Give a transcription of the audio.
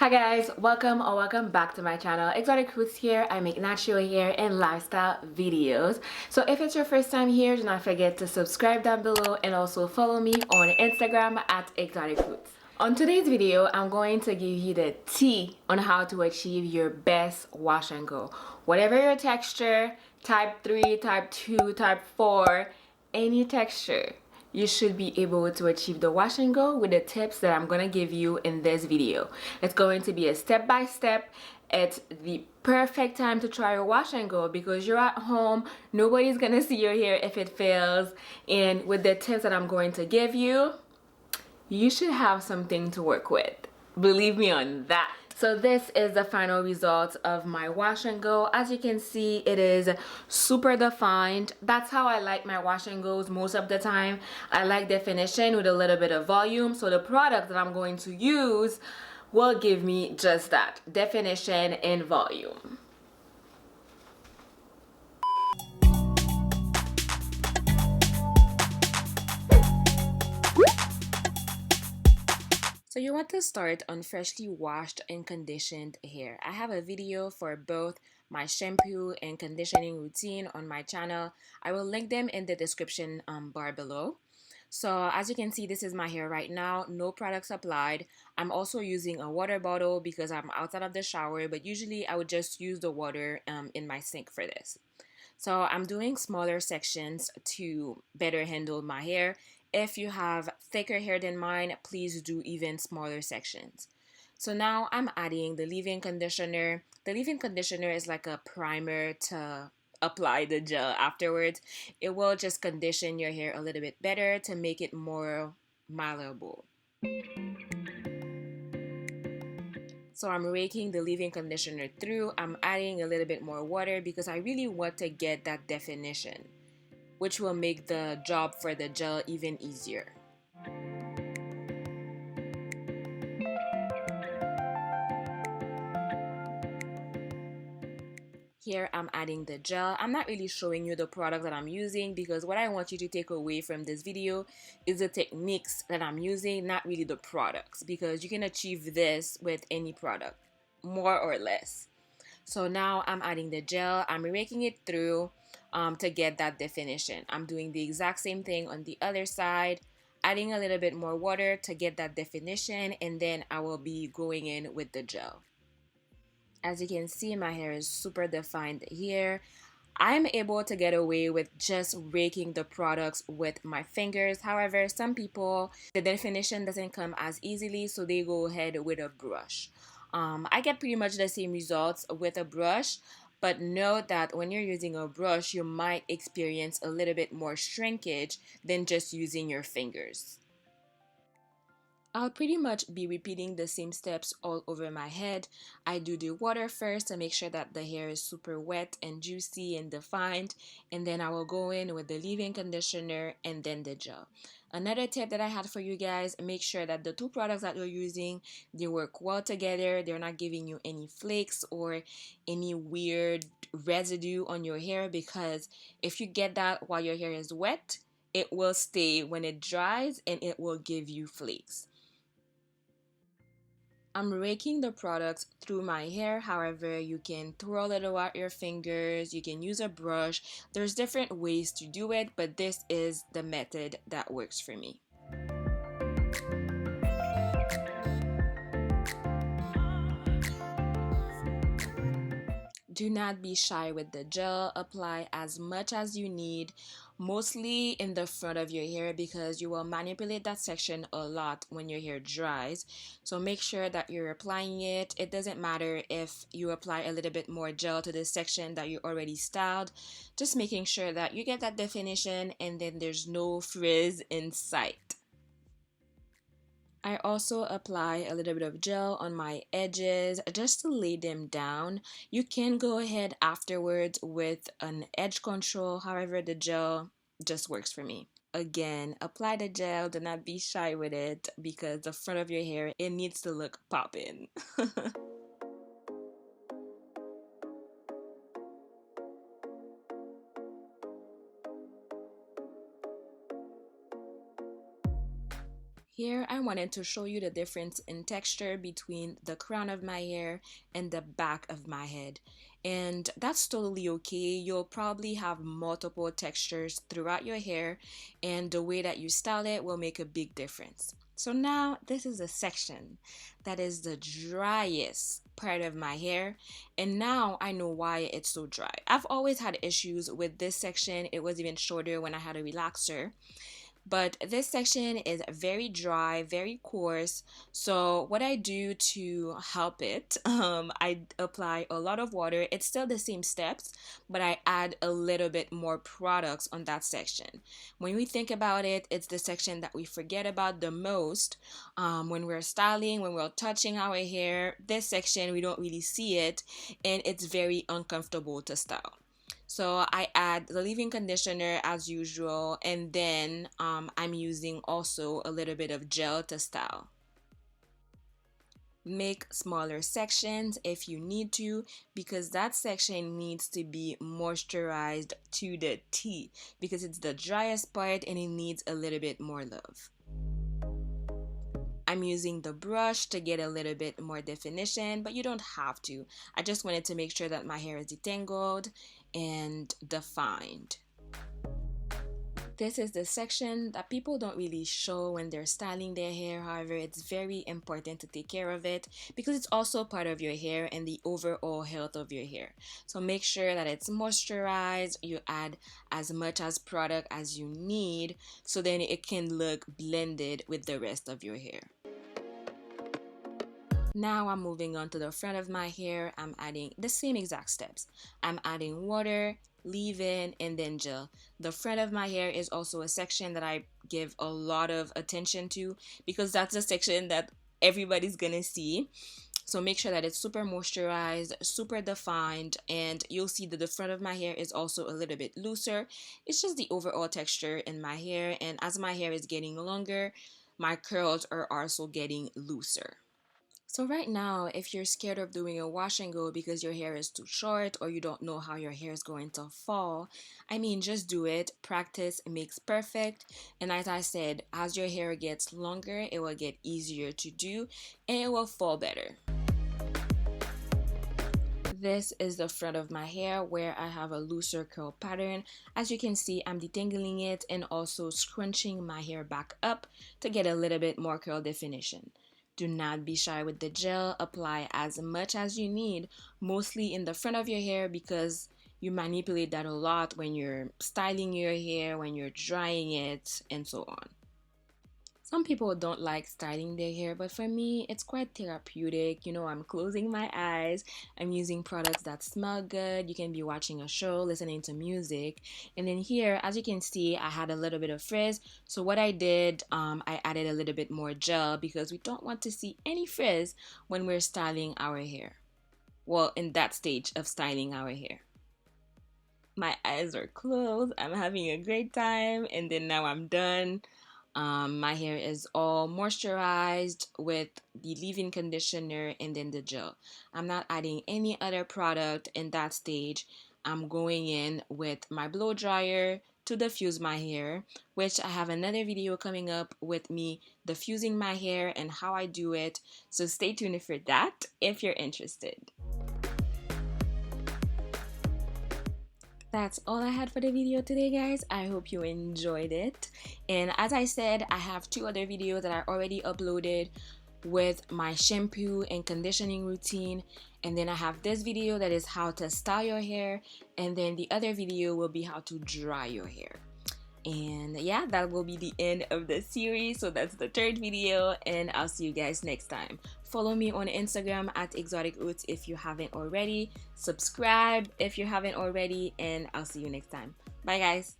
Hi guys, welcome back to my channel. Exotik Roots here. I make natural hair and lifestyle videos. So if it's your first time here, do not forget to subscribe down below and also follow me on Instagram at Exotik Roots. On today's video, I'm going to give you the tea on how to achieve your best wash and go. Whatever your texture, type 3, type 2, type 4, any texture, you should be able to achieve the wash and go with the tips that I'm gonna give you in this video. It's going to be a step-by-step. It's the perfect time to try your wash and go because you're at home, nobody's gonna see your hair if it fails, and with the tips that I'm going to give you, you should have something to work with. Believe me on that. So this is the final result of my wash and go. As you can see, it is super defined. That's how I like my wash and goes most of the time. I like definition with a little bit of volume. So the product that I'm going to use will give me just that, definition and volume. So you want to start on freshly washed and conditioned hair. I have a video for both my shampoo and conditioning routine on my channel. I will link them in the description bar below. So as you can see, this is my hair right now, no products applied. I'm also using a water bottle because I'm outside of the shower, but usually I would just use the water in my sink for this. So I'm doing smaller sections to better handle my hair. If you have thicker hair than mine, please do even smaller sections. So now I'm adding the leave-in conditioner. The leave-in conditioner is like a primer to apply the gel afterwards. It will just condition your hair a little bit better to make it more malleable. So I'm raking the leave-in conditioner through. I'm adding a little bit more water because I really want to get that definition, which will make the job for the gel even easier. Here I'm adding the gel. I'm not really showing you the product that I'm using because what I want you to take away from this video is the techniques that I'm using, not really the products, because you can achieve this with any product, more or less. So now I'm adding the gel. I'm raking it through to get that definition. I'm doing the exact same thing on the other side, adding a little bit more water to get that definition, and then I will be going in with the gel. As you can see, my hair is super defined here. I'm able to get away with just raking the products with my fingers. However, some people, the definition doesn't come as easily, so they go ahead with a brush. I get pretty much the same results with a brush, but note that when you're using a brush, you might experience a little bit more shrinkage than just using your fingers. I'll pretty much be repeating the same steps all over my head. I do the water first to make sure that the hair is super wet and juicy and defined, and then I will go in with the leave-in conditioner and then the gel. Another tip that I had for you guys, make sure that the two products that you're using, they work well together. They're not giving you any flakes or any weird residue on your hair, because if you get that while your hair is wet, it will stay when it dries and it will give you flakes. I'm raking the products through my hair. However, you can twirl it out your fingers, you can use a brush. There's different ways to do it, but this is the method that works for me. Do not be shy with the gel. Apply as much as you need, mostly in the front of your hair because you will manipulate that section a lot when your hair dries. So make sure that you're applying it. It doesn't matter if you apply a little bit more gel to the section that you already styled. Just making sure that you get that definition and then there's no frizz in sight. I also apply a little bit of gel on my edges just to lay them down. You can go ahead afterwards with an edge control, however the gel just works for me. Again, apply the gel, do not be shy with it because the front of your hair, it needs to look poppin'. Here I wanted to show you the difference in texture between the crown of my hair and the back of my head. And that's totally okay. You'll probably have multiple textures throughout your hair, and the way that you style it will make a big difference. So now this is a section that is the driest part of my hair, and now I know why it's so dry. I've always had issues with this section. It was even shorter when I had a relaxer. But this section is very dry, very coarse. So what I do to help it, I apply a lot of water. It's still the same steps, but I add a little bit more products on that section. When we think about it, it's the section that we forget about the most when we're styling, when we're touching our hair. This section, we don't really see it, and it's very uncomfortable to style. So I add the leave-in conditioner as usual, and then I'm using also a little bit of gel to style. Make smaller sections if you need to, because that section needs to be moisturized to the T, because it's the driest part and it needs a little bit more love. I'm using the brush to get a little bit more definition, but you don't have to. I just wanted to make sure that my hair is detangled and defined. This is the section that people don't really show when they're styling their hair. However, it's very important to take care of it because it's also part of your hair and the overall health of your hair. So make sure that it's moisturized. You add as much as product as you need so then it can look blended with the rest of your hair. Now I'm moving on to the front of my hair. I'm adding the same exact steps. I'm adding water, leave-in, and then gel. The front of my hair is also a section that I give a lot of attention to because that's a section that everybody's gonna see. So make sure that it's super moisturized, super defined, and you'll see that the front of my hair is also a little bit looser. It's just the overall texture in my hair, and as my hair is getting longer, my curls are also getting looser. So right now, if you're scared of doing a wash and go because your hair is too short or you don't know how your hair is going to fall, I mean, just do it. Practice makes perfect. And as I said, as your hair gets longer, it will get easier to do and it will fall better. This is the front of my hair where I have a looser curl pattern. As you can see, I'm detangling it and also scrunching my hair back up to get a little bit more curl definition. Do not be shy with the gel. Apply as much as you need, mostly in the front of your hair because you manipulate that a lot when you're styling your hair, when you're drying it, and so on. Some people don't like styling their hair, but for me, it's quite therapeutic. You know, I'm closing my eyes, I'm using products that smell good. You can be watching a show, listening to music. And then here, as you can see, I had a little bit of frizz. So what I did, I added a little bit more gel because we don't want to see any frizz when we're styling our hair. Well, in that stage of styling our hair. My eyes are closed. I'm having a great time. And then now I'm done. My hair is all moisturized with the leave-in conditioner and then the gel. I'm not adding any other product in that stage. I'm going in with my blow dryer to diffuse my hair, which I have another video coming up with me diffusing my hair and how I do it. So stay tuned for that if you're interested. That's all I had for the video today, guys. I hope you enjoyed it. And as I said, I have 2 other videos that I already uploaded with my shampoo and conditioning routine. And then I have this video that is how to style your hair. And then the other video will be how to dry your hair. And yeah, that will be the end of the series. So that's the 3rd video, and I'll see you guys next time. Follow me on Instagram at Exotik Roots if you haven't already. Subscribe if you haven't already, and I'll see you next time. Bye, guys.